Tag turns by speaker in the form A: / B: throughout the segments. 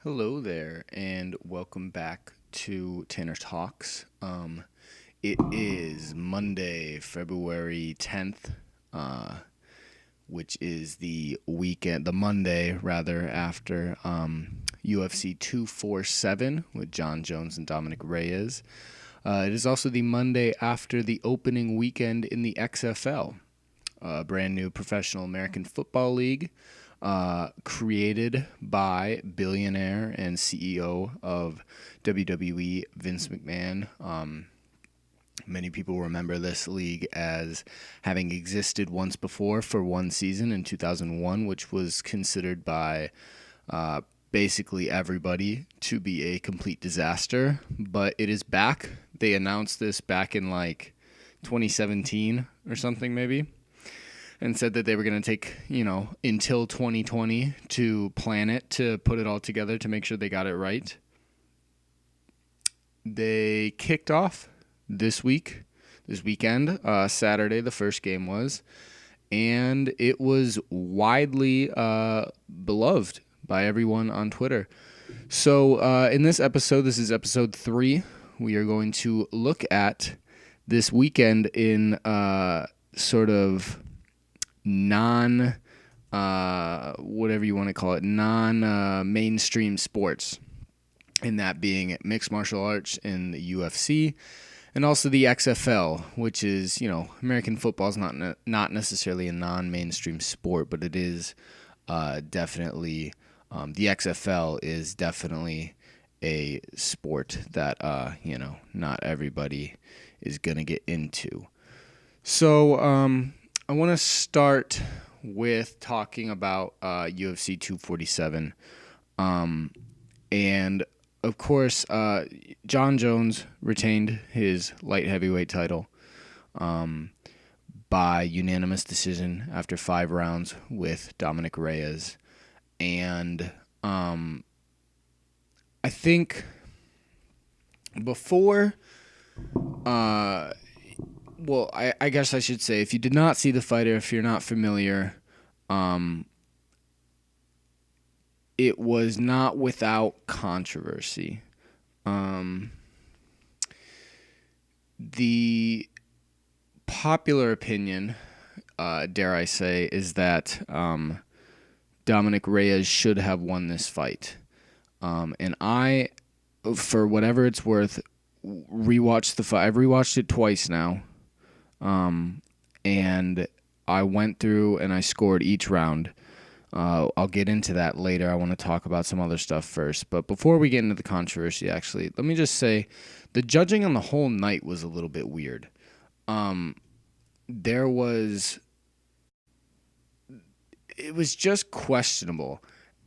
A: Hello there, and welcome back to Tanner Talks. It is Monday, February 10th, uh, which is the Monday rather, after UFC 247 with John Jones and Dominic Reyes. It is also the Monday after the opening weekend in the XFL, a brand new professional American Football League created by billionaire and CEO of WWE, Vince McMahon. Many people remember this league as having existed once before for one season in 2001, which was considered by uh, basically everybody to be a complete disaster. But it is back. They announced this back in like 2017 or something, maybe, and said that they were going to take, until 2020 to plan it, to put it all together, to make sure they got it right. They kicked off this weekend, Saturday, the first game was, and it was widely beloved by everyone on Twitter. So in this episode, this is episode 3, we are going to look at this weekend in sort of non whatever you want to call it, non mainstream sports, and that being mixed martial arts in the UFC, and also the XFL, which is, American football is not necessarily a non-mainstream sport, but it is definitely the XFL is definitely a sport that not everybody is gonna get into. So I want to start with talking about UFC 247. And of course, John Jones retained his light heavyweight title by unanimous decision after 5 rounds with Dominic Reyes. And I think before I guess I should say, if you did not see the fighter, if you're not familiar, it was not without controversy. The popular opinion, dare I say, is that Dominic Reyes should have won this fight. And I, for whatever it's worth, rewatched the fight. I've rewatched it twice now. And I went through and I scored each round. I'll get into that later. I want to talk about some other stuff first. But before we get into the controversy, actually, let me just say the judging on the whole night was a little bit weird. It was just questionable.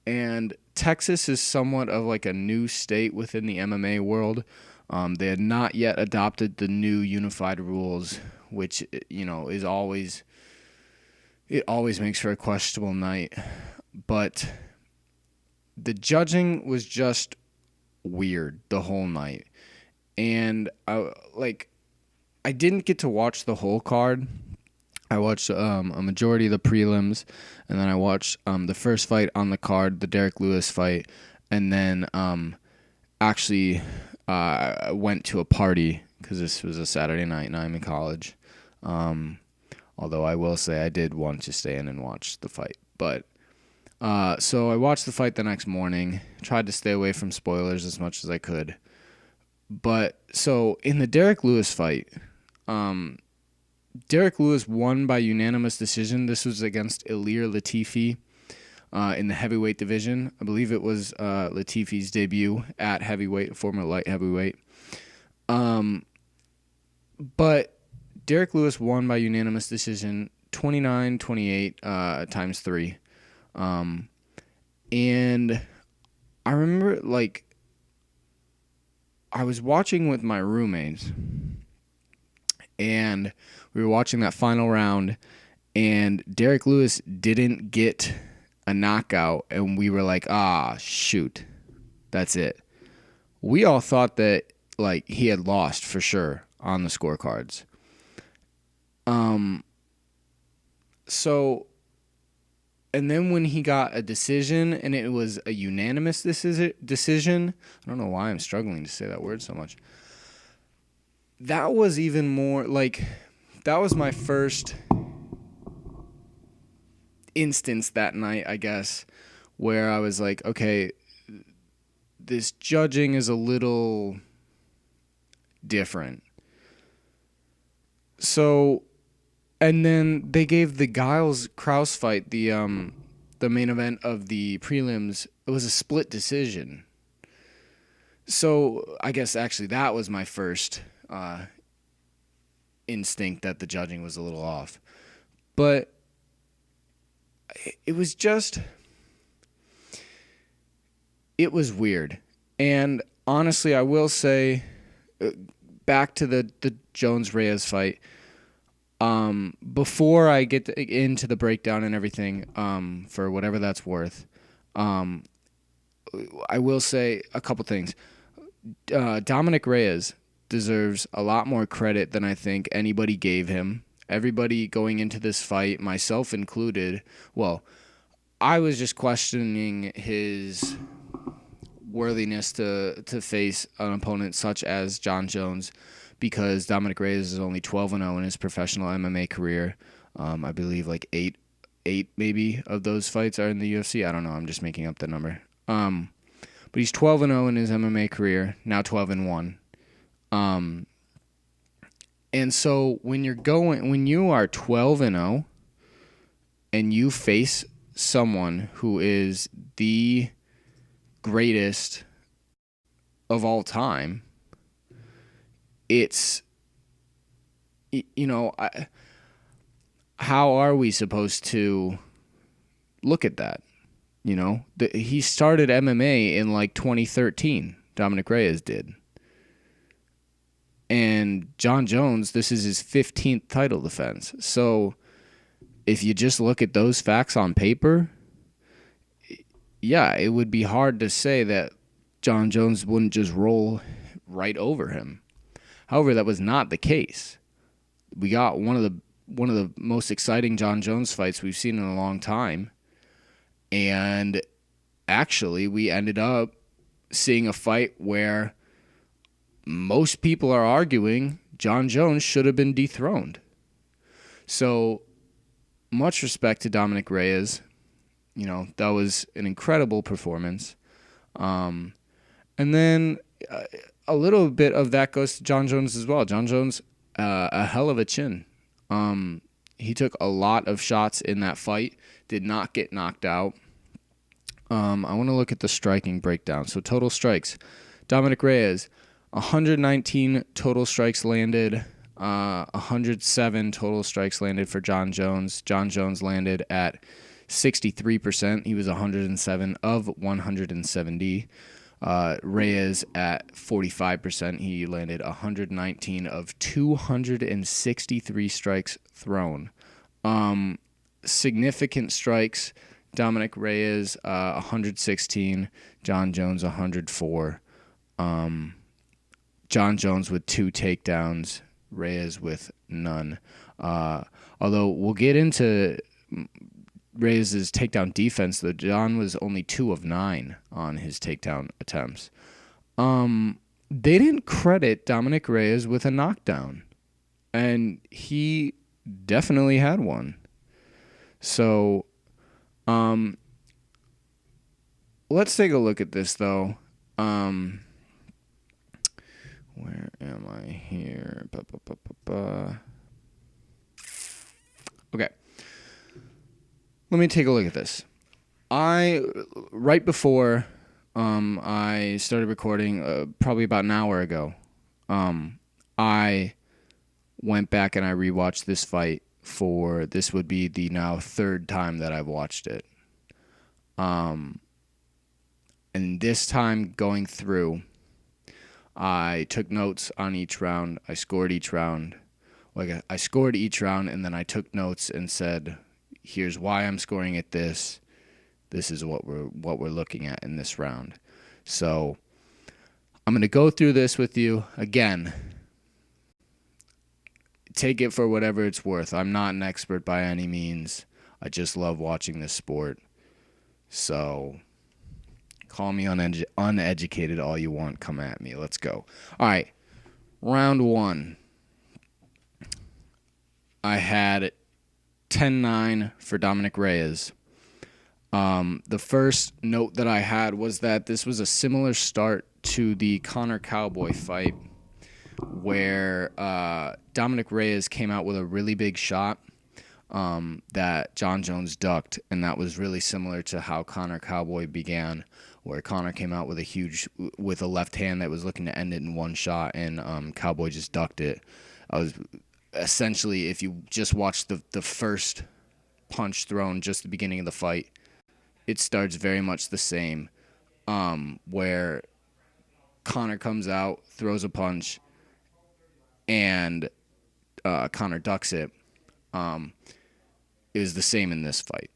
A: And Texas is somewhat of like a new state within the MMA world. They had not yet adopted the new unified rules, which, is always makes for a questionable night. But the judging was just weird the whole night. And I didn't get to watch the whole card. I watched a majority of the prelims, and then I watched the first fight on the card, the Derek Lewis fight, and then actually went to a party because this was a Saturday night and I'm in college. Although I will say I did want to stay in and watch the fight. But so I watched the fight the next morning, tried to stay away from spoilers as much as I could. But so in the Derek Lewis fight, Derek Lewis won by unanimous decision. This was against Ilir Latifi in the heavyweight division. I believe it was Latifi's debut at heavyweight, former light heavyweight. But Derek Lewis won by unanimous decision, 29-28 times 3. And I remember, I was watching with my roommates, and we were watching that final round, and Derek Lewis didn't get a knockout, and we were like, shoot, that's it. We all thought that, he had lost for sure on the scorecards. So And then when he got a decision and it was a unanimous decision, I don't know why I'm struggling to say that word so much. That was even more like, that was my first instance that night, I guess, where I was like, okay, this judging is a little different. So, and then they gave the Giles Krause fight, the main event of the prelims. It was a split decision. So I guess actually that was my first instinct that the judging was a little off. But it was just, it was weird. And honestly, I will say, back to the Jones-Reyes fight, before I get into the breakdown and everything, for whatever that's worth, I will say a couple things. Dominic Reyes deserves a lot more credit than I think anybody gave him. Everybody going into this fight, myself included, well, I was just questioning his worthiness to face an opponent such as Jon Jones, because Dominic Reyes is only 12-0 in his professional MMA career. I believe like eight maybe of those fights are in the UFC. I don't know. I'm just making up the number. But he's 12-0 in his MMA career, now 12-1. And so when you are 12-0 and you face someone who is the greatest of all time, it's, how are we supposed to look at that? He started MMA in like 2013. Dominic Reyes did. And Jon Jones, this is his 15th title defense. So if you just look at those facts on paper, yeah, it would be hard to say that Jon Jones wouldn't just roll right over him. However, that was not the case. We got one of the most exciting Jon Jones fights we've seen in a long time. And actually, we ended up seeing a fight where most people are arguing Jon Jones should have been dethroned. So, much respect to Dominic Reyes. That was an incredible performance. And then a little bit of that goes to Jon Jones as well. Jon Jones, a hell of a chin. He took a lot of shots in that fight, did not get knocked out. I want to look at the striking breakdown. So total strikes. Dominic Reyes, 119 total strikes landed, 107 total strikes landed for Jon Jones. Jon Jones landed at 63%. He was 107 of 170. Reyes at 45%. He landed 119 of 263 strikes thrown. Significant strikes. Dominic Reyes, 116. Jon Jones, 104. Jon Jones with 2 takedowns. Reyes with none. Although we'll get into Reyes' takedown defense, though. Jon was only 2 of 9 on his takedown attempts. They didn't credit Dominic Reyes with a knockdown, and he definitely had one. So, let's take a look at this, though. Where am I here? Okay. Let me take a look at this. Right before I started recording, probably about an hour ago, I went back and I rewatched this fight this would be the now 3rd time that I've watched it. And this time going through, I took notes on each round. I scored each round. I scored each round, and then I took notes and said, here's why I'm scoring at this. This is what we're looking at in this round. So I'm going to go through this with you again. Take it for whatever it's worth. I'm not an expert by any means. I just love watching this sport. So call me uneducated all you want. Come at me. Let's go. All right. Round one. I had 10-9 for Dominic Reyes. The first note that I had was that this was a similar start to the Conor Cowboy fight where Dominic Reyes came out with a really big shot that Jon Jones ducked, and that was really similar to how Conor Cowboy began, where Conor came out with a left hand that was looking to end it in one shot, and Cowboy just ducked it. I was essentially, if you just watch the first punch thrown, just the beginning of the fight, it starts very much the same, where Conor comes out, throws a punch, and Conor ducks it. It was the same in this fight.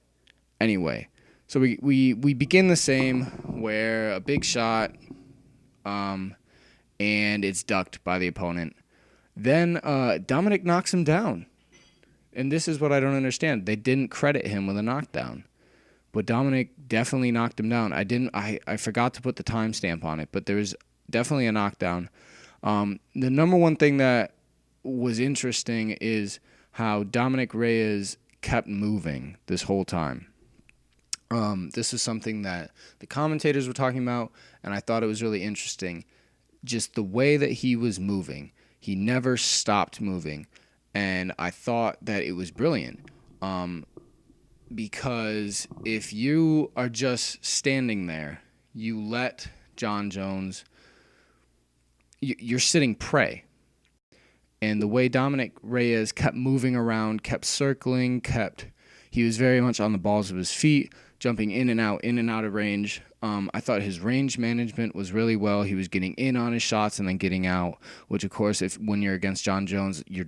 A: Anyway, so we begin the same, where a big shot, and it's ducked by the opponent. Then Dominic knocks him down. And this is what I don't understand. They didn't credit him with a knockdown. But Dominic definitely knocked him down. I forgot to put the timestamp on it, but there was definitely a knockdown. The number one thing that was interesting is how Dominic Reyes kept moving this whole time. This is something that the commentators were talking about, and I thought it was really interesting. Just the way that he was moving. He never stopped moving, and I thought that it was brilliant. Because if you are just standing there, you let Jon Jones, you're sitting prey. And the way Dominic Reyes kept moving around, kept circling, he was very much on the balls of his feet, jumping in and out of range. I thought his range management was really well. He was getting in on his shots and then getting out, which of course, when you're against Jon Jones, you're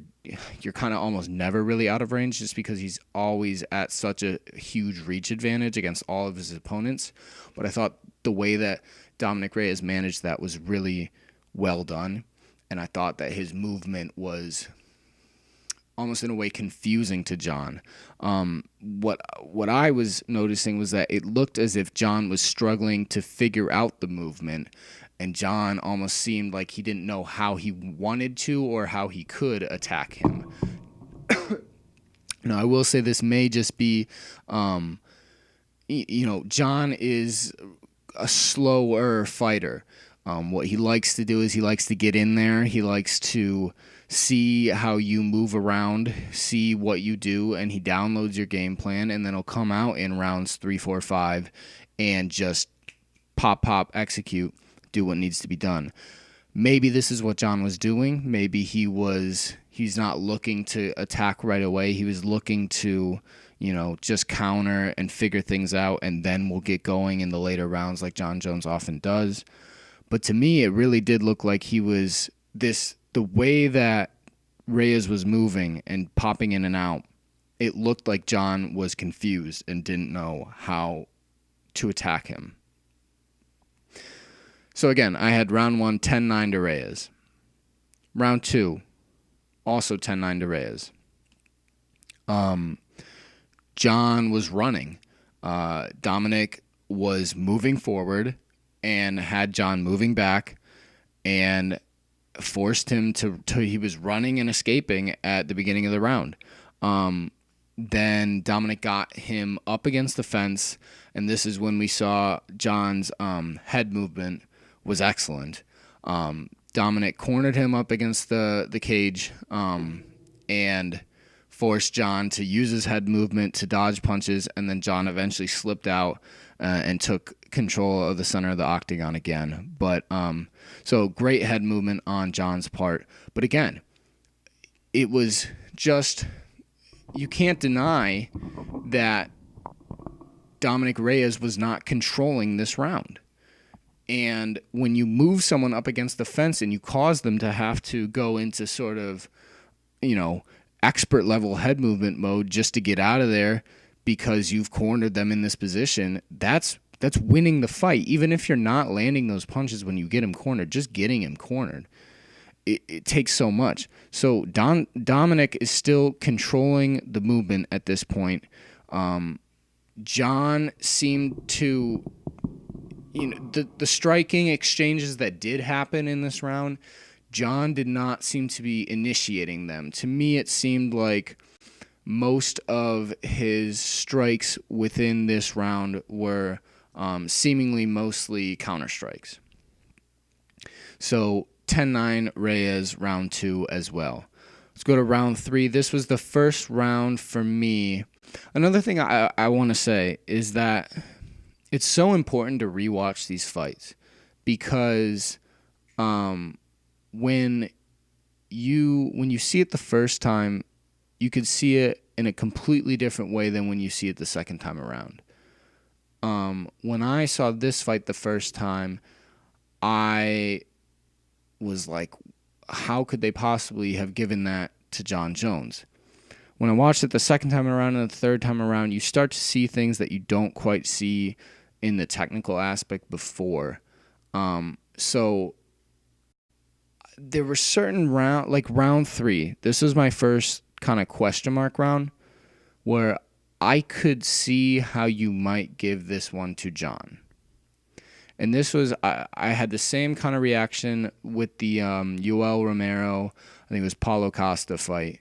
A: kind of almost never really out of range, just because he's always at such a huge reach advantage against all of his opponents. But I thought the way that Dominic Reyes managed that was really well done, and I thought that his movement was almost in a way confusing to Jon. What I was noticing was that it looked as if Jon was struggling to figure out the movement, and Jon almost seemed like he didn't know how he wanted to or how he could attack him. Now, I will say this may just be, Jon is a slower fighter. What he likes to do is he likes to get in there. He likes to see how you move around, see what you do, and he downloads your game plan, and then he'll come out in rounds 3, 4, 5 and just pop, execute, do what needs to be done. Maybe this is what Jon was doing. Maybe he's not looking to attack right away. He was looking to, just counter and figure things out, and then we'll get going in the later rounds like Jon Jones often does. But to me, it really did look like the way that Reyes was moving and popping in and out, it looked like Jon was confused and didn't know how to attack him. So again, I had round 1, 10-9 to Reyes. Round 2, also 10-9 to Reyes. Jon was running. Dominic was moving forward and had Jon moving back, and forced him to he was running and escaping at the beginning of the round. Then Dominic got him up against the fence, and this is when we saw Jon's head movement was excellent. Dominic cornered him up against the cage and forced Jon to use his head movement to dodge punches, and then Jon eventually slipped out and took control of the center of the octagon again. But so great head movement on Jon's part. But again, it was just, you can't deny that Dominic Reyes was not controlling this round. And when you move someone up against the fence and you cause them to have to go into sort of, expert level head movement mode just to get out of there because you've cornered them in this position, that's winning the fight. Even if you're not landing those punches when you get him cornered, just getting him cornered, it takes so much. So Dominic is still controlling the movement at this point. John seemed to, the striking exchanges that did happen in this round, John did not seem to be initiating them. To me, it seemed like most of his strikes within this round were seemingly mostly counter strikes. So 10-9 Reyes, round 2 as well. Let's go to round 3. This was the first round for me. Another thing I want to say is that it's so important to rewatch these fights because when you see it the first time, you could see it in a completely different way than when you see it the second time around. When I saw this fight the first time, I was like, how could they possibly have given that to Jon Jones? When I watched it the second time around and the third time around, you start to see things that you don't quite see in the technical aspect before. So there were certain round 3, this was my first kind of question mark round where I could see how you might give this one to Jon. And this was, I had the same kind of reaction with the Yoel Romero, I think it was Paulo Costa fight,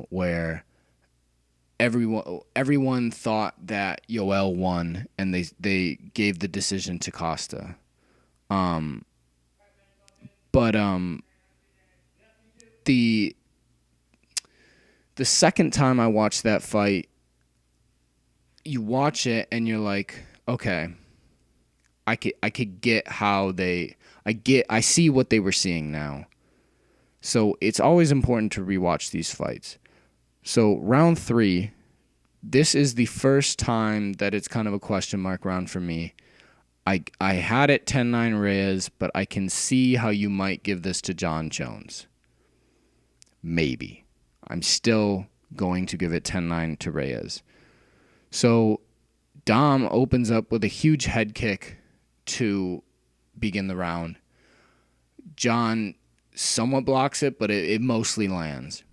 A: where everyone thought that Yoel won, and they gave the decision to Costa. But the second time I watched that fight, you watch it and you're like, okay, I could get how I see what they were seeing now. So it's always important to rewatch these fights. So round 3, this is the first time that it's kind of a question mark round for me. I had it 10-9 Reyes, but I can see how you might give this to Jon Jones. Maybe. I'm still going to give it 10-9 to Reyes. So Dom opens up with a huge head kick to begin the round. Jon somewhat blocks it, but it mostly lands.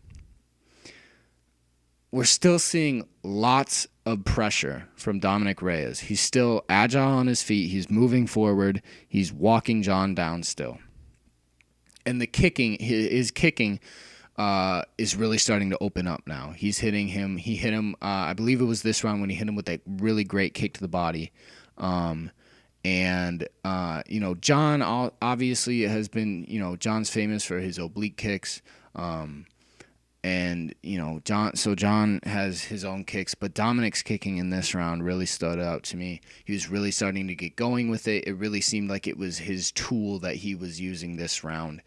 A: We're still seeing lots of pressure from Dominick Reyes. He's still agile on his feet. He's moving forward. He's walking Jon down still. And the kicking, his kicking is really starting to open up now. He's hitting him. He hit him, I believe it was this round when he hit him with that really great kick to the body. Jon obviously has been, Jon's famous for his oblique kicks. Jon has his own kicks, but Dominick's kicking in this round really stood out to me. He was really starting to get going with it. It really seemed like it was his tool that he was using this round.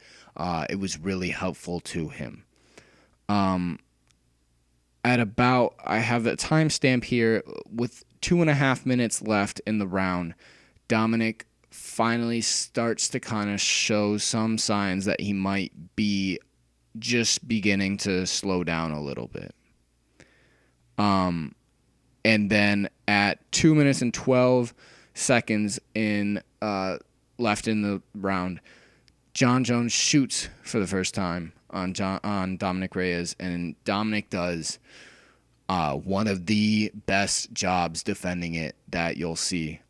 A: It was really helpful to him. I have a timestamp here with 2.5 minutes left in the round. Dominick finally starts to kind of show some signs that he might be just beginning to slow down a little bit. And then at 2 minutes and 12 seconds left in the round, Jon Jones shoots for the first time on Dominick Reyes, and Dominick does one of the best jobs defending it that you'll see.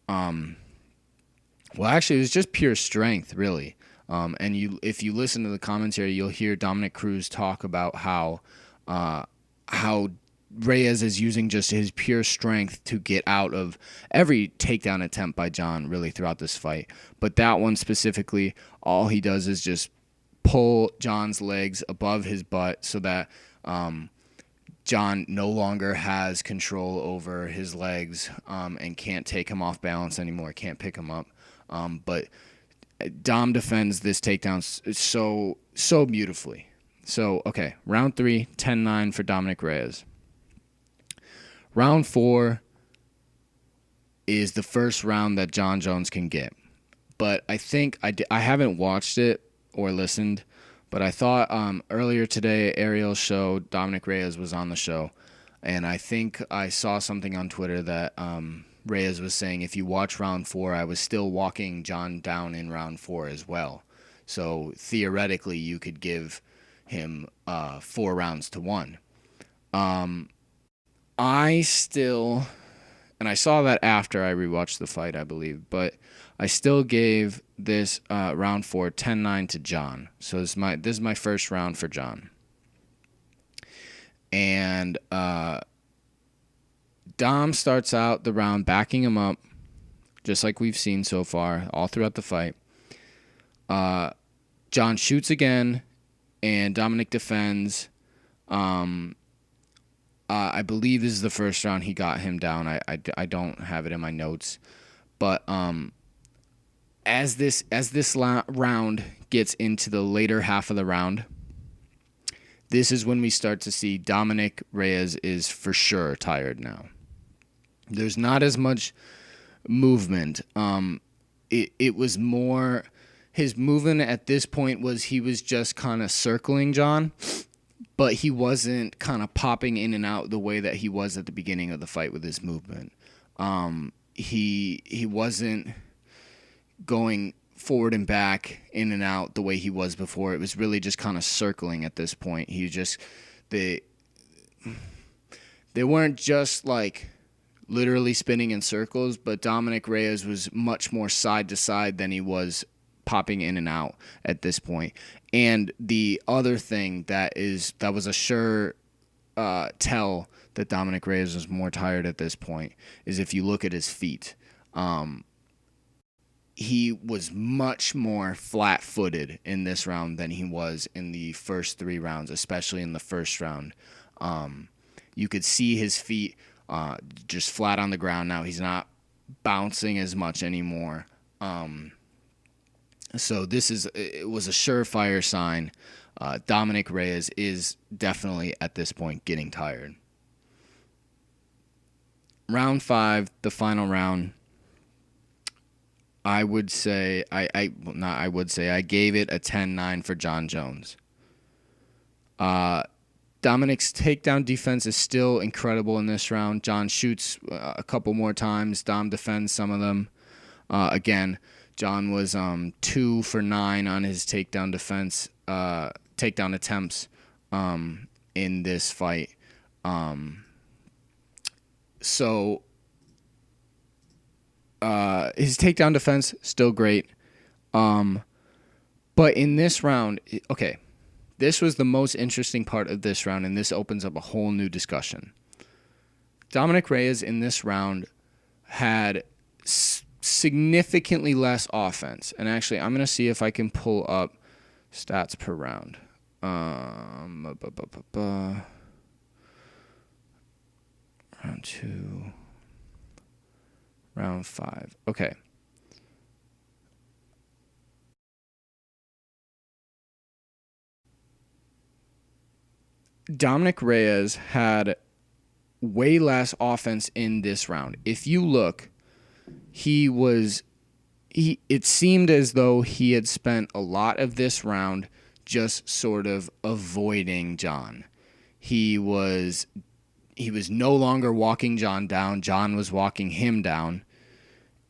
A: Well, actually, it was just pure strength, really. If you listen to the commentary, you'll hear Dominick Cruz talk about how Reyes is using just his pure strength to get out of every takedown attempt by Jon really throughout this fight. But that one specifically, all he does is just pull Jon's legs above his butt so that Jon no longer has control over his legs and can't take him off balance anymore, can't pick him up. But Dom defends this takedown so beautifully. So, okay, round 3, 10-9 for Dominick Reyes. Round 4 is the first round that Jon Jones can get. But I think I haven't watched it or listened, but I thought earlier today, Ariel's show, Dominick Reyes was on the show, and I think I saw something on Twitter that Reyes was saying if you watch round 4, I was still walking Jon down in round 4 as well. So theoretically, you could give him 4 rounds to 1. I still, and I saw that after I rewatched the fight, I believe, but I still gave this round 4 10-9 to John. So this is my first round for John. And Dom starts out the round backing him up, just like we've seen so far all throughout the fight. John shoots again, and Dominic defends. I believe this is the first round he got him down. I don't have it in my notes, but as this round gets into the later half of the round, this is when we start to see Dominic Reyes is for sure tired now. There's not as much movement. It was more, his movement at this point was he was just kind of circling John, but he wasn't kind of popping in and out the way that he was at the beginning of the fight with his movement. He wasn't going forward and back, in and out the way he was before. It was really just kind of circling at this point. They weren't just like literally spinning in circles, but Dominic Reyes was much more side to side than he was popping in and out at this point. And the other thing that was a sure tell that Dominic Reyes was more tired at this point is if you look at his feet. He was much more flat-footed in this round than he was in the first 3 rounds, especially in the first round. You could see his feet just flat on the ground now. He's not bouncing as much anymore. So it was a surefire sign. Dominic Reyes is definitely at this point getting tired. Round 5, the final round. I would say I gave it a 10-9 for John Jones. Dominic's takedown defense is still incredible in this round. John shoots a couple more times. Dom defends some of them. Again, John was 2 for 9 on his takedown defense, takedown attempts in this fight. So his takedown defense still great. But in this round, okay, this was the most interesting part of this round, and this opens up a whole new discussion. Dominic Reyes in this round had significantly less offense. And actually, I'm going to see if I can pull up stats per round. Round 2. Round 5. Okay. Dominic Reyes had way less offense in this round. If you look, it seemed as though he had spent a lot of this round just sort of avoiding John. He was no longer walking John down. John was walking him down.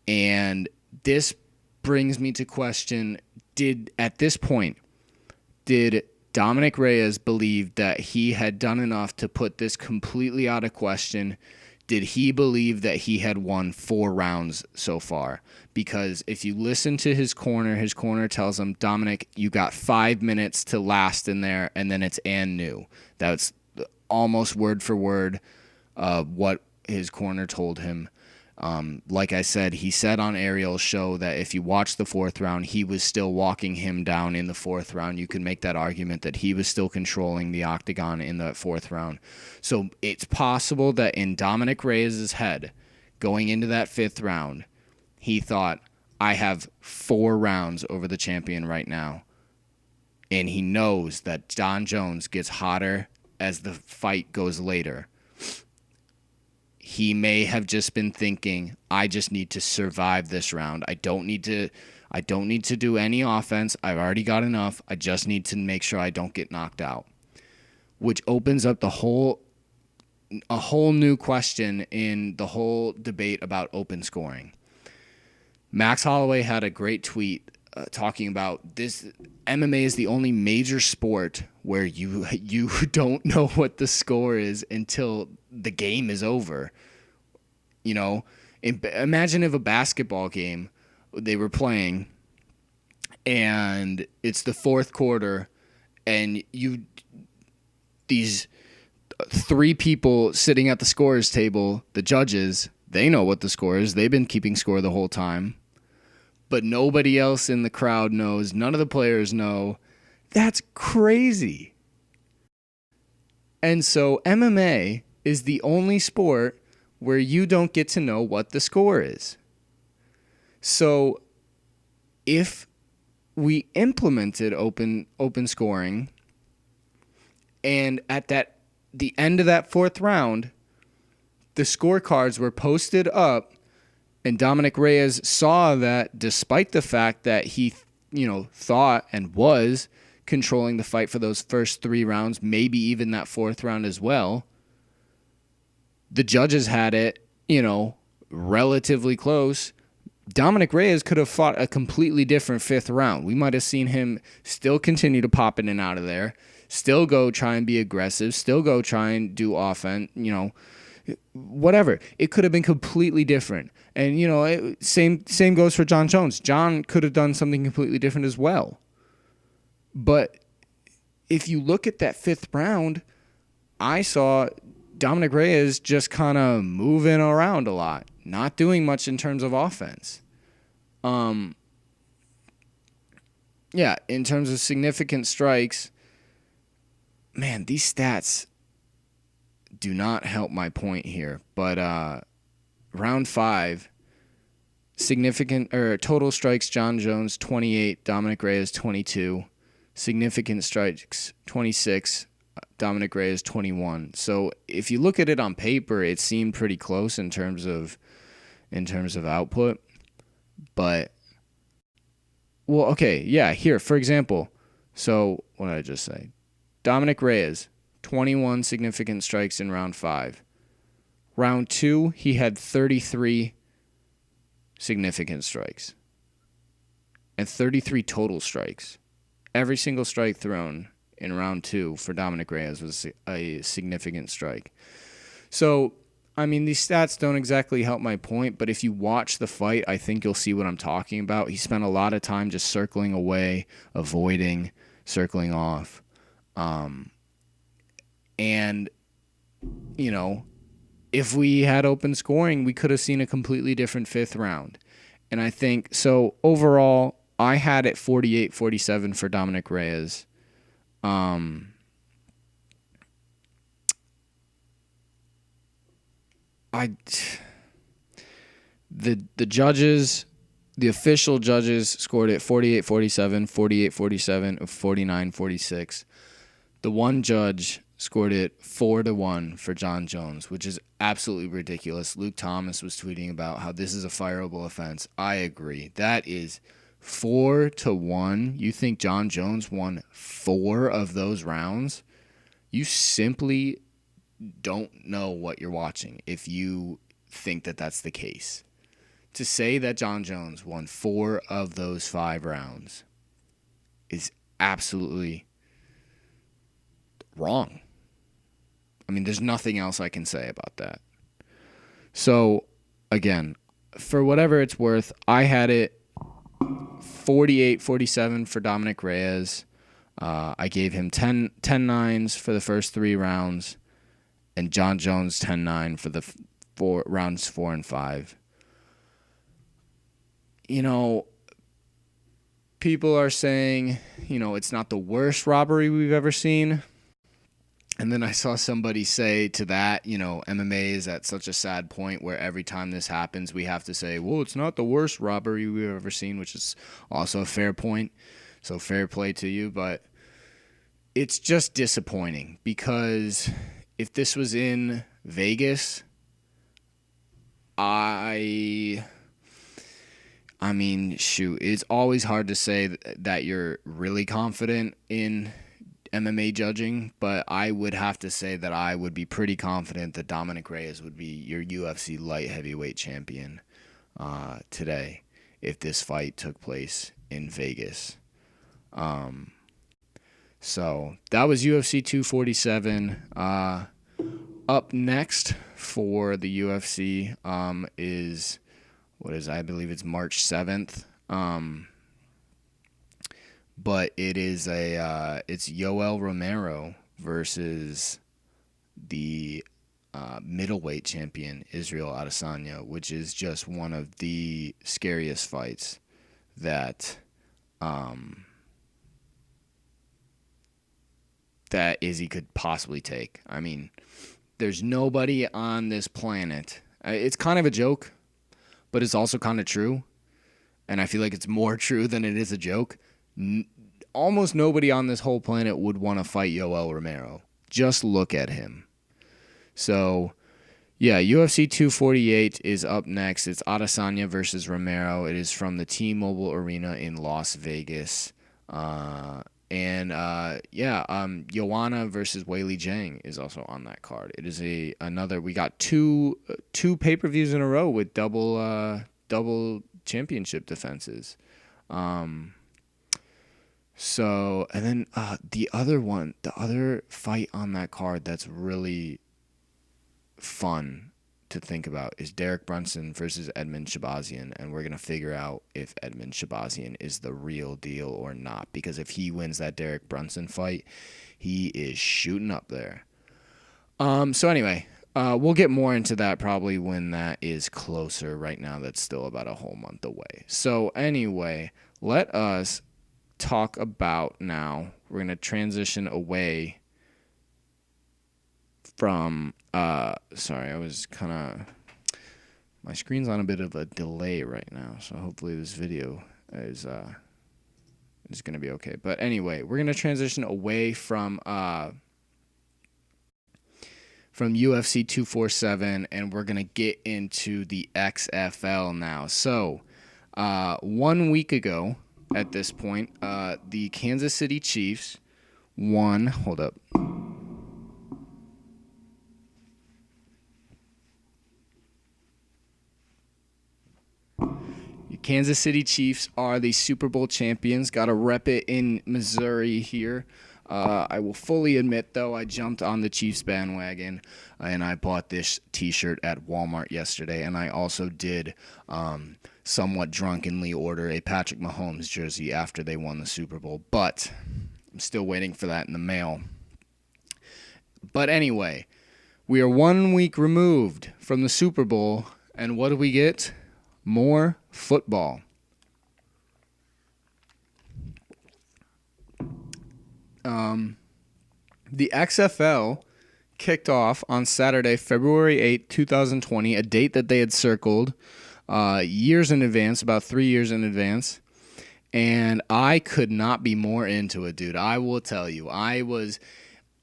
A: And this brings me to question, at this point, did Dominic Reyes believe that he had done enough to put this completely out of question? Did he believe that he had won 4 rounds so far? Because if you listen to his corner tells him, Dominic, you got 5 minutes to last in there, and then it's and new. That's almost word for word what his corner told him. Like I said, he said on Ariel's show that if you watch the 4th round, he was still walking him down in the 4th round. You can make that argument that he was still controlling the octagon in the 4th round. So it's possible that in Dominic Reyes' head, going into that 5th round, he thought, I have 4 rounds over the champion right now. And he knows that Jon Jones gets hotter as the fight goes later. He may have just been thinking, I just need to survive this round. I don't need to do any offense. I've already got enough. I just need to make sure I don't get knocked out. Which opens up a whole new question in the whole debate about open scoring. Max Holloway had a great tweet talking about this. MMA is the only major sport where you don't know what the score is until the game is over. You know, imagine if a basketball game they were playing and it's the fourth quarter and these three people sitting at the scorer's table, the judges, they know what the score is. They've been keeping score the whole time. But nobody else in the crowd knows. None of the players know. That's crazy. And so MMA is the only sport where you don't get to know what the score is. So if we implemented open scoring and at the end of that fourth round, the scorecards were posted up, and Dominic Reyes saw that despite the fact that he, thought and was controlling the fight for those first 3 rounds, maybe even that fourth round as well, the judges had it, relatively close. Dominic Reyes could have fought a completely different 5th round. We might have seen him still continue to pop in and out of there, still go try and be aggressive, still go try and do offense, whatever. It could have been completely different. And, same goes for Jon Jones. Jon could have done something completely different as well. But if you look at that 5th round, I saw Dominic Reyes just kind of moving around a lot, not doing much in terms of offense. In terms of significant strikes, man, these stats do not help my point here. But round 5, significant or total strikes, Jon Jones 28, Dominic Reyes 22. Significant strikes 26, Dominic Reyes 21. So if you look at it on paper, it seemed pretty close in terms of output. But here, for example, so what did I just say? Dominic Reyes, 21 significant strikes in round 5. Round 2, he had 33 significant strikes and 33 total strikes. Every single strike thrown in round 2 for Dominic Reyes was a significant strike. So, these stats don't exactly help my point, but if you watch the fight, I think you'll see what I'm talking about. He spent a lot of time just circling away, avoiding, circling off. If we had open scoring, we could have seen a completely different 5th round. And I think, so overall, I had it 48-47 for Dominic Reyes. The judges, the official judges scored it 48-47, 48-47, 49-46. The one judge scored it 4-1 for Jon Jones, which is absolutely ridiculous. Luke Thomas was tweeting about how this is a fireable offense. I agree. That is 4-1. You think Jon Jones won 4 of those rounds? You simply don't know what you're watching if you think that that's the case. To say that Jon Jones won 4 of those 5 rounds is absolutely wrong. There's nothing else I can say about that. So, again, for whatever it's worth, I had it 48-47 for Dominic Reyes. I gave him 10 nines for the first 3 rounds, and Jon Jones 10-9 for the rounds 4 and 5. People are saying, it's not the worst robbery we've ever seen. And then I saw somebody say to that, MMA is at such a sad point where every time this happens, we have to say, well, it's not the worst robbery we've ever seen, which is also a fair point. So fair play to you. But it's just disappointing because if this was in Vegas, it's always hard to say that you're really confident in MMA judging, but I would have to say that I would be pretty confident that Dominic Reyes would be your UFC light heavyweight champion today. if this fight took place in Vegas. So that was UFC 247. Up next for the UFC is I believe it's March 7th. But it's Yoel Romero versus the middleweight champion Israel Adesanya, which is just one of the scariest fights that Izzy could possibly take. I mean, there's nobody on this planet. It's kind of a joke, but it's also kind of true. And I feel like it's more true than it is a joke. Almost nobody on this whole planet would want to fight Yoel Romero. Just look at him. So, yeah, UFC 248 is up next. It's Adesanya versus Romero. It is from the T-Mobile Arena in Las Vegas. Joanna versus Weili Zhang is also on that card. It is another. We got two pay-per-views in a row with double championship defenses. So, and then the other fight on that card that's really fun to think about is Derek Brunson versus Edmund Shabazian, and we're going to figure out if Edmund Shabazian is the real deal or not, because if he wins that Derek Brunson fight, he is shooting up there. So anyway, we'll get more into that probably when that is closer. Right now, that's still about a whole month away. So anyway, let us talk about now. We're going to transition away from sorry, I was kind of, my screen's on a bit of a delay right now, so hopefully this video is going to be okay. But anyway, we're going to transition away from UFC 247, and we're going to get into the XFL now. So 1 week ago at this point, the Kansas City Chiefs won. Hold up. Kansas City Chiefs are the Super Bowl champions. Got to rep it in Missouri here. I will fully admit, though, I jumped on the Chiefs bandwagon, and I bought this T-shirt at Walmart yesterday, and I also did somewhat drunkenly order a Patrick Mahomes jersey after they won the Super Bowl, but I'm still waiting for that in the mail. But anyway, we are 1 week removed from the Super Bowl, and what do we get? More football. The XFL kicked off on Saturday, February 8, 2020, a date that they had circled years in advance, about 3 years in advance. And I could not be more into it, dude. I will tell you. I was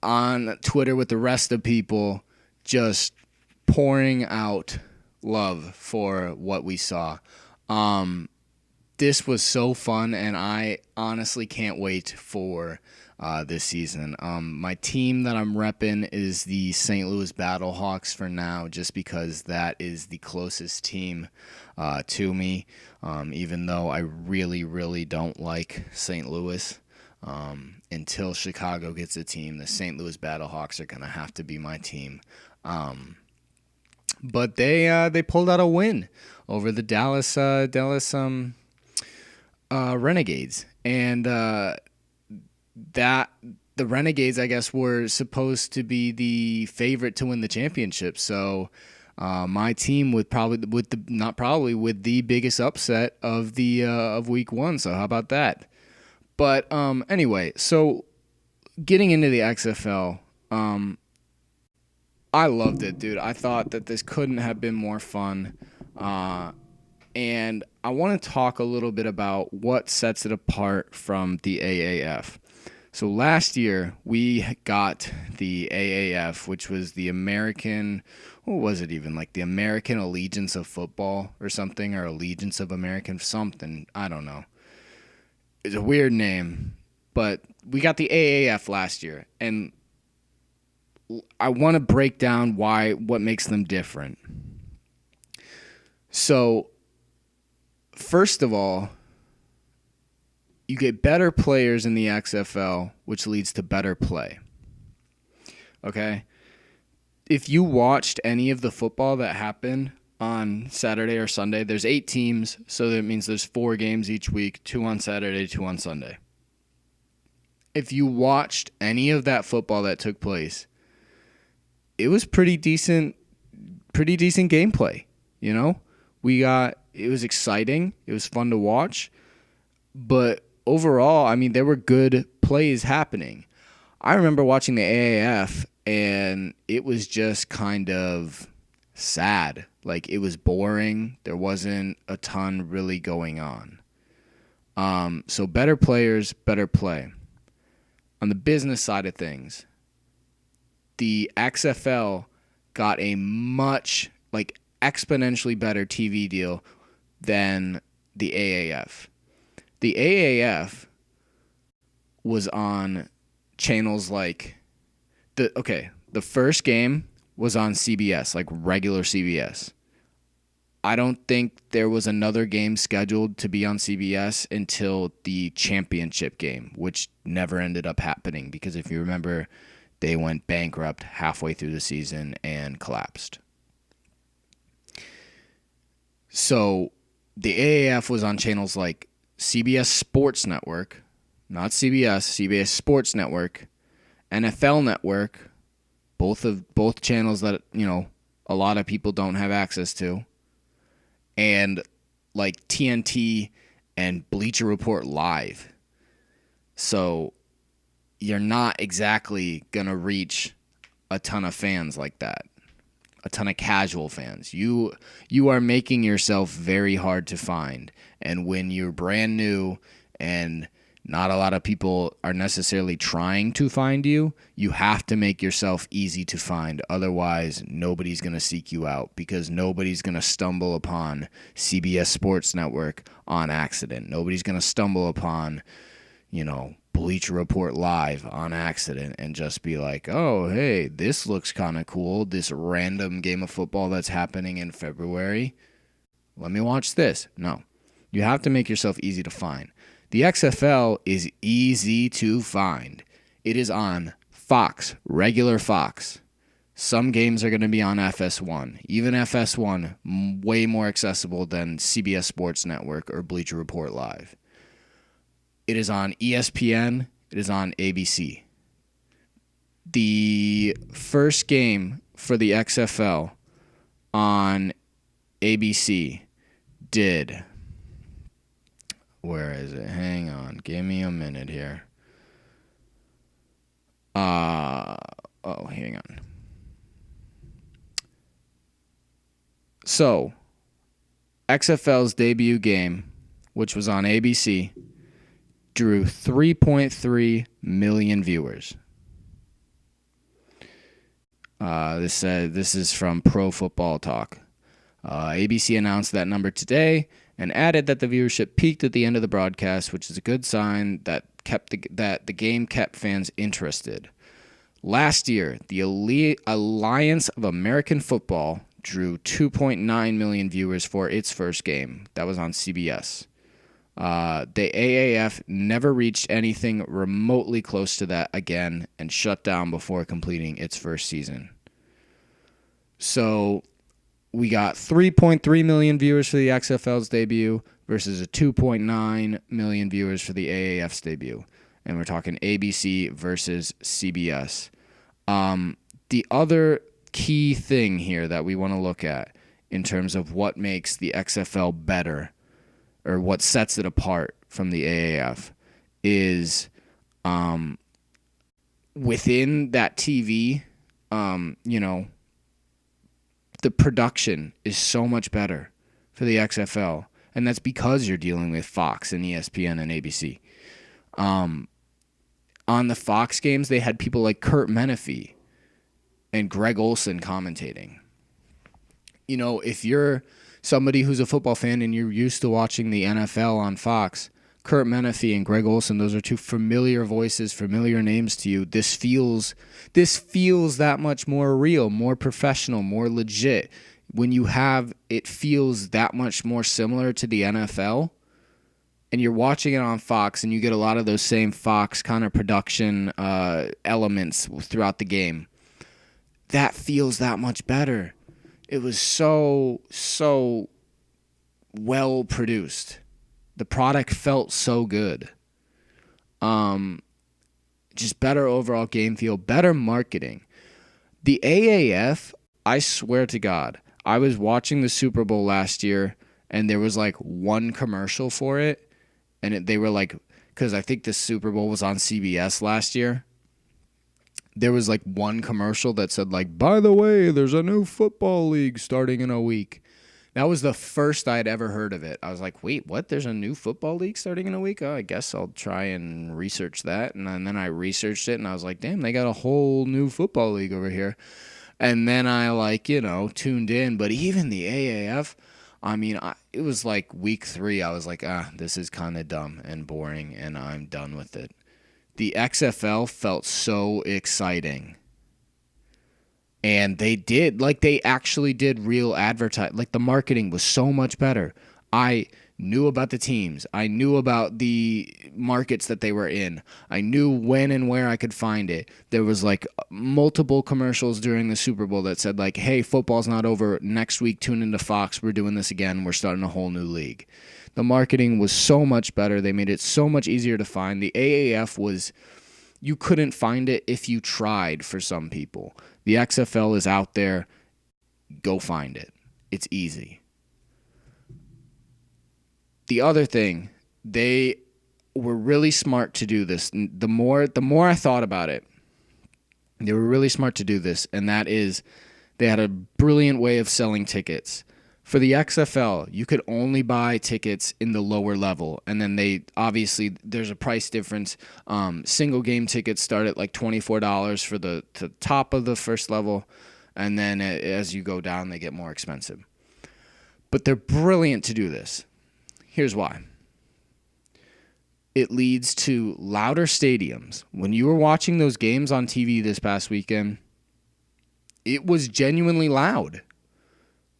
A: on Twitter with the rest of people just pouring out love for what we saw. This was so fun, and I honestly can't wait for this season. My team that I'm repping is the St. Louis Battlehawks for now, just because that is the closest team to me, even though I really, really don't like St. Louis. Until Chicago gets a team, the St. Louis Battlehawks are going to have to be my team. But they pulled out a win over the Dallas Renegades, and that the Renegades, I guess, were supposed to be the favorite to win the championship. So my team with the biggest upset of of week one. So how about that? But anyway, so getting into the XFL. I loved it, dude. I thought that this couldn't have been more fun. And I want to talk a little bit about what sets it apart from the AAF. So last year, we got the AAF, which was the American, what was it even? Like the American Allegiance of Football or something, or Allegiance of American something. I don't know. It's a weird name. But we got the AAF last year. And I want to break down what makes them different. So first of all, you get better players in the XFL, which leads to better play. Okay? If you watched any of the football that happened on Saturday or Sunday, there's 8 teams, so that means there's 4 games each week, 2 on Saturday, 2 on Sunday. If you watched any of that football that took place, it was pretty decent gameplay, you know? It was exciting, it was fun to watch, but overall, I mean, there were good plays happening. I remember watching the AAF, and it was just kind of sad. Like, it was boring. There wasn't a ton really going on. So better players, better play. On the business side of things, the XFL got a much, exponentially better TV deal than the AAF. The AAF was on channels like the first game was on CBS, like regular CBS. I don't think there was another game scheduled to be on CBS until the championship game, which never ended up happening because if you remember, they went bankrupt halfway through the season and collapsed. So the AAF was on channels like CBS Sports Network, not CBS, CBS Sports Network, NFL Network, both channels that, a lot of people don't have access to, and like TNT and Bleacher Report Live. So you're not exactly going to reach a ton of fans like that, a ton of casual fans. You are making yourself very hard to find. And when you're brand new and not a lot of people are necessarily trying to find you, you have to make yourself easy to find. Otherwise, nobody's going to seek you out because nobody's going to stumble upon CBS Sports Network on accident. Nobody's going to stumble upon, Bleacher Report Live on accident and just be like, oh, hey, this looks kind of cool. This random game of football that's happening in February. Let me watch this. No, you have to make yourself easy to find. The XFL is easy to find. It is on Fox, regular Fox. Some games are going to be on FS1. Even FS1, way more accessible than CBS Sports Network or Bleacher Report Live. It is on ESPN. It is on ABC. The first game for the XFL on ABC did... Where is it? Hang on. Give me a minute here. Hang on. So, XFL's debut game, which was on ABC, drew 3.3 million viewers. This is from Pro Football Talk. ABC announced that number today and added that the viewership peaked at the end of the broadcast, which is a good sign that the game kept fans interested. Last year, the Alliance of American Football drew 2.9 million viewers for its first game. That was on CBS. The AAF never reached anything remotely close to that again and shut down before completing its first season. So we got 3.3 million viewers for the XFL's debut versus a 2.9 million viewers for the AAF's debut. And we're talking ABC versus CBS. The other key thing here that we want to look at in terms of what makes the XFL better or what sets it apart from the AAF is within that TV, the production is so much better for the XFL, and that's because you're dealing with Fox and ESPN and ABC. On the Fox games, they had people like Kurt Menefee and Greg Olsen commentating. If you're somebody who's a football fan and you're used to watching the NFL on Fox, Kurt Menefee and Greg Olsen, those are two familiar voices, familiar names to you. This feels that much more real, more professional, more legit. when you have it feels that much more similar to the NFL, and you're watching it on Fox, and you get a lot of those same Fox kind of production elements throughout the game, that feels that much better. It was so well produced. The product felt so good. Just better overall game feel, better marketing. The AAF, I swear to God, I was watching the Super Bowl last year, and there was like one commercial for it, and they were like, because I think the Super Bowl was on CBS last year. There was like one commercial that said like, by the way, there's a new football league starting in a week. That was the first I'd ever heard of it. I was like, wait, what? There's a new football league starting in a week? Oh, I guess I'll try and research that. And then I researched it, and I was like, damn, they got a whole new football league over here. And then I tuned in. But even the AAF, it was like week 3. I was like, this is kind of dumb and boring, and I'm done with it. The XFL felt so exciting. And they actually did real advertising. Like, the marketing was so much better. I knew about the teams. I knew about the markets that they were in. I knew when and where I could find it. There was like multiple commercials during the Super Bowl that said like, hey, football's not over. Next week, tune into Fox. We're doing this again. We're starting a whole new league. The marketing was so much better. They made it so much easier to find. The AAF was... you couldn't find it if you tried for some people. The XFL is out there. Go find it. It's easy. The other thing, they were really smart to do this. The more I thought about it, they were really smart to do this, and that is they had a brilliant way of selling tickets. For the XFL, you could only buy tickets in the lower level, and then there's a price difference. Single game tickets start at like $24 for the top of the first level, and then as you go down, they get more expensive. But they're brilliant to do this. Here's why. It leads to louder stadiums. When you were watching those games on TV this past weekend, it was genuinely loud.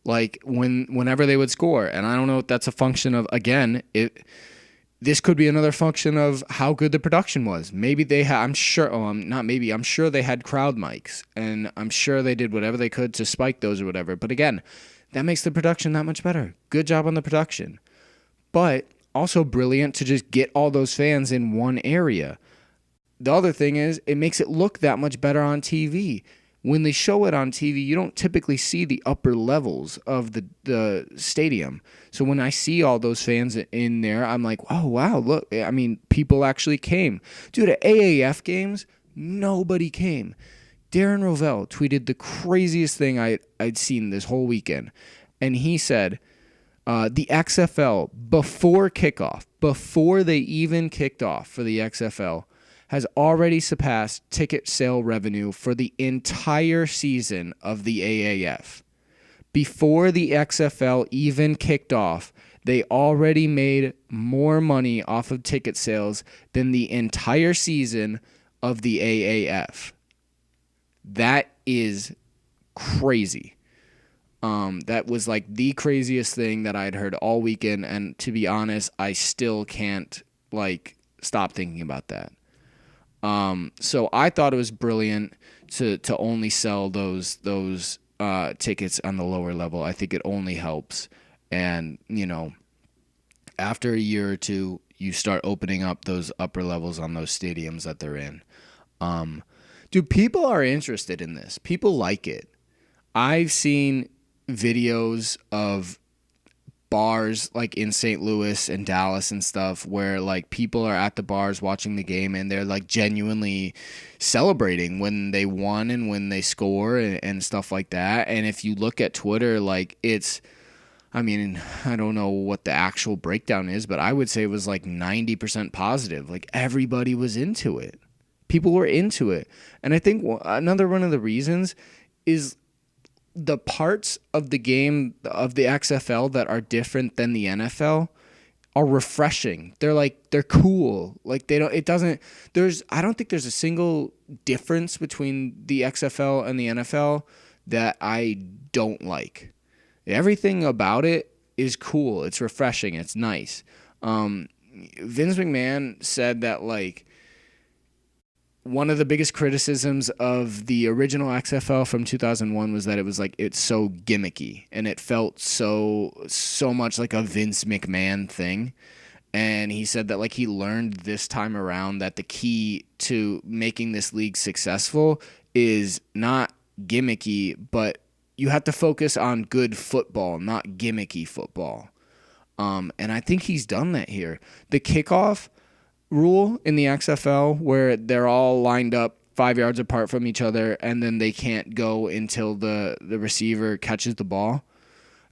A: Like whenever they would score. And I don't know if that's a function of, again, this could be another function of how good the production was. Maybe they had, I'm sure they had crowd mics, and I'm sure they did whatever they could to spike those or whatever. But again, that makes the production that much better. Good job on the production. But also brilliant to just get all those fans in one area. The other thing is, it makes it look that much better on TV. When they show it on TV, you don't typically see the upper levels of the stadium. So when I see all those fans in there, I'm like, oh, wow, look. I mean, people actually came. Dude, at AAF games, nobody came. Darren Rovell tweeted the craziest thing I'd seen this whole weekend. And he said, the XFL, before kickoff, before they even kicked off for the XFL, has already surpassed ticket sale revenue for the entire season of the AAF. Before the XFL even kicked off, they already made more money off of ticket sales than the entire season of the AAF. That is crazy. That was like the craziest thing that I'd heard all weekend, and to be honest, I still can't stop thinking about that. So I thought it was brilliant to only sell those tickets on the lower level. I think it only helps. And, after a year or two, you start opening up those upper levels on those stadiums that they're in. Dude, people are interested in this. People like it. I've seen videos of bars like in St. Louis and Dallas and stuff where people are at the bars watching the game, and they're genuinely celebrating when they won and when they score and stuff like that. And if you look at Twitter, I don't know what the actual breakdown is, but I would say it was 90% positive. Everybody was into it. People were into it. And I think another one of the reasons is the parts of the game of the XFL that are different than the NFL are refreshing. They're cool. I don't think there's a single difference between the XFL and the NFL that I don't like. Everything about it is cool. It's refreshing. It's nice. Vince McMahon said that, like, one of the biggest criticisms of the original XFL from 2001 was that it was like, it's so gimmicky and it felt so much like a Vince McMahon thing. And he said that, like, he learned this time around that the key to making this league successful is not gimmicky, but you have to focus on good football, not gimmicky football. And I think he's done that here. The kickoff rule in the XFL, where they're all lined up 5 yards apart from each other and then they can't go until the receiver catches the ball,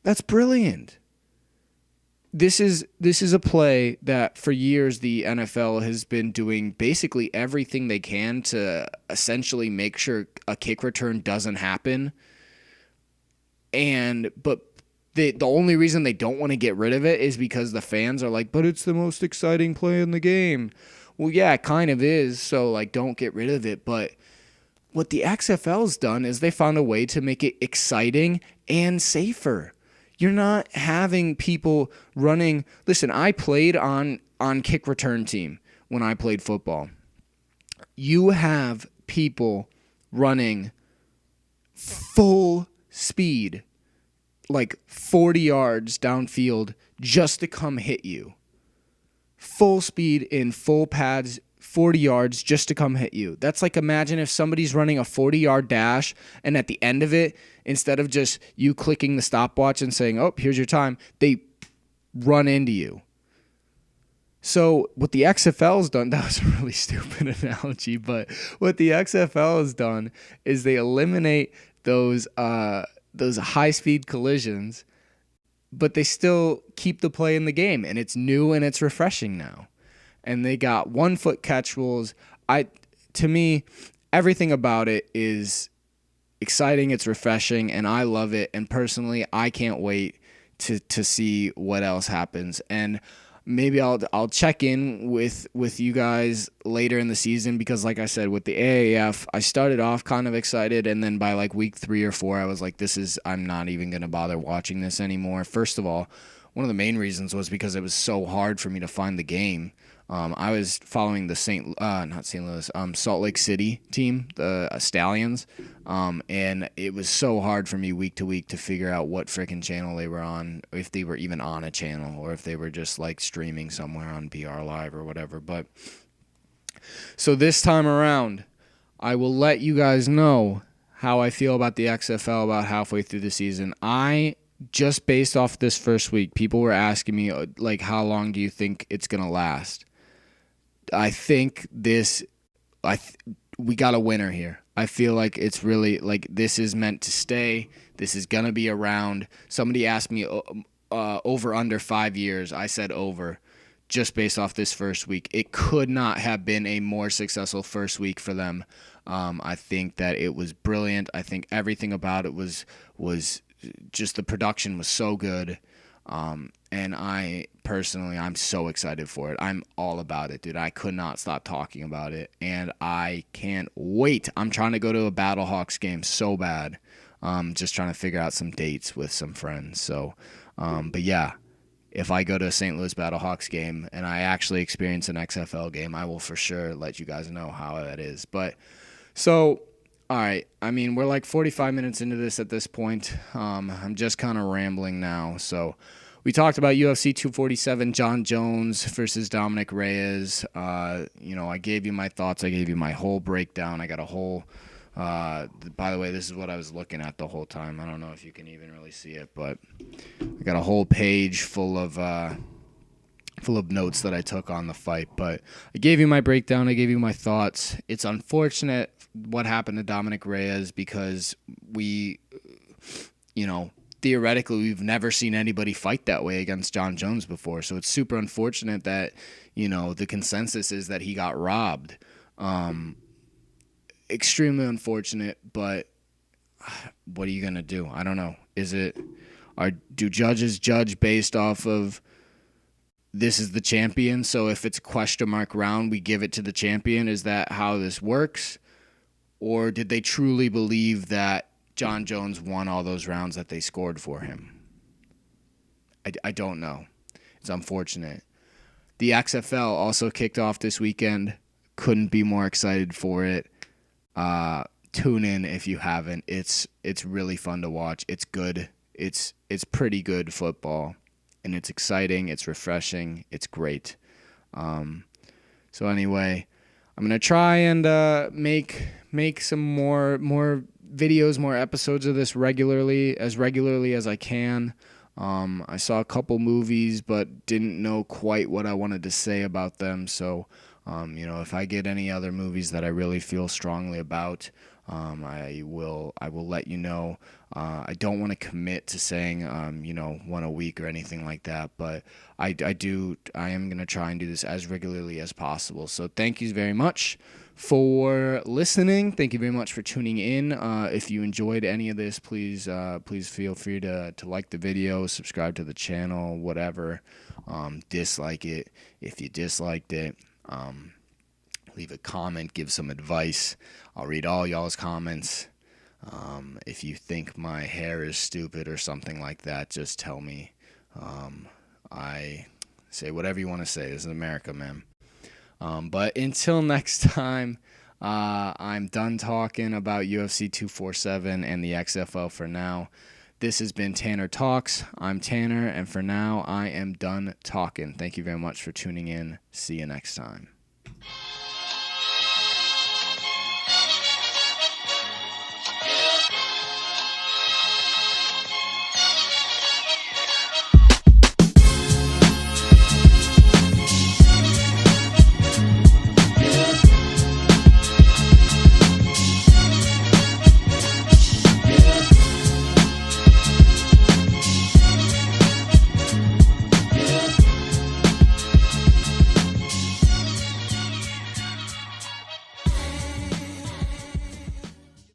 A: that's brilliant. This is a play that for years the NFL has been doing basically everything they can to essentially make sure a kick return doesn't happen. But the only reason they don't want to get rid of it is because the fans are like, but it's the most exciting play in the game. Well, yeah, it kind of is, so, like, don't get rid of it. But what the XFL's done is they found a way to make it exciting and safer. You're not having people running. Listen, I played on kick return team when I played football. You have people running full speed, like 40 yards downfield, just to come hit you. Full speed in full pads, 40 yards just to come hit you. That's like, imagine if somebody's running a 40-yard dash and at the end of it, instead of just you clicking the stopwatch and saying, oh, here's your time, they run into you. So what the XFL has done, that was a really stupid analogy, but what the XFL has done is they eliminate those high-speed collisions, but they still keep the play in the game, and it's new and it's refreshing now. And they got 1-foot catch rules. To me, everything about it is exciting, it's refreshing, and I love it. And personally, I can't wait to see what else happens. And maybe I'll check in with you guys later in the season, because, like I said, with the AAF, I started off kind of excited, and then by like week 3 or 4, I was like, I'm not even going to bother watching this anymore. First of all, one of the main reasons was because it was so hard for me to find the game. I was following the Salt Lake City team, the Stallions, and it was so hard for me week to week to figure out what freaking channel they were on, if they were even on a channel, or if they were just like streaming somewhere on BR Live or whatever. But so this time around, I will let you guys know how I feel about the XFL about halfway through the season. Just based off this first week, people were asking me, like, how long do you think it's going to last? I think we got a winner here. I feel like it's really, like, this is meant to stay. This is going to be around. Somebody asked me over under 5 years. I said over, just based off this first week. It could not have been a more successful first week for them. I think that it was brilliant. I think everything about it was just, the production was so good. And I'm so excited for it. I'm all about it, dude. I could not stop talking about it, and I can't wait. I'm trying to go to a Battlehawks game so bad. Just trying to figure out some dates with some friends. So, but yeah, if I go to a St. Louis Battlehawks game and I actually experience an XFL game, I will for sure let you guys know how that is. But so, all right. I mean, we're like 45 minutes into this at this point. I'm just kind of rambling now. So we talked about UFC 247, Jon Jones versus Dominic Reyes. I gave you my thoughts. I gave you my whole breakdown. I got a whole, by the way, this is what I was looking at the whole time. I don't know if you can even really see it, but I got a whole page full of notes that I took on the fight. But I gave you my breakdown. I gave you my thoughts. It's unfortunate what happened to Dominic Reyes, because theoretically, we've never seen anybody fight that way against Jon Jones before. So it's super unfortunate that, the consensus is that he got robbed. Extremely unfortunate, but what are you going to do? I don't know. Do judges judge based off of, this is the champion, so if it's question mark round, we give it to the champion? Is that how this works? Or did they truly believe that Jon Jones won all those rounds that they scored for him? I don't know. It's unfortunate. The XFL also kicked off this weekend. Couldn't be more excited for it. Tune in if you haven't. It's really fun to watch. It's good. It's pretty good football, and it's exciting. It's refreshing. It's great. So anyway, I'm gonna try and make some more videos, more episodes of this regularly as I can. I saw a couple movies, but didn't know quite what I wanted to say about them. So, if I get any other movies that I really feel strongly about, I will let you know. I don't want to commit to saying, one a week or anything like that, but I am going to try and do this as regularly as possible. So thank you very much for listening. Thank you very much for tuning in. If you enjoyed any of this, please feel free to like the video, subscribe to the channel, whatever. Dislike it if you disliked it. Leave a comment, give some advice. I'll read all y'all's comments. If you think my hair is stupid or something like that, just tell me. I say whatever you want to say. This is America, man. But until next time, I'm done talking about UFC 247 and the XFL for now. This has been Tanner Talks. I'm Tanner, and for now, I am done talking. Thank you very much for tuning in. See you next time.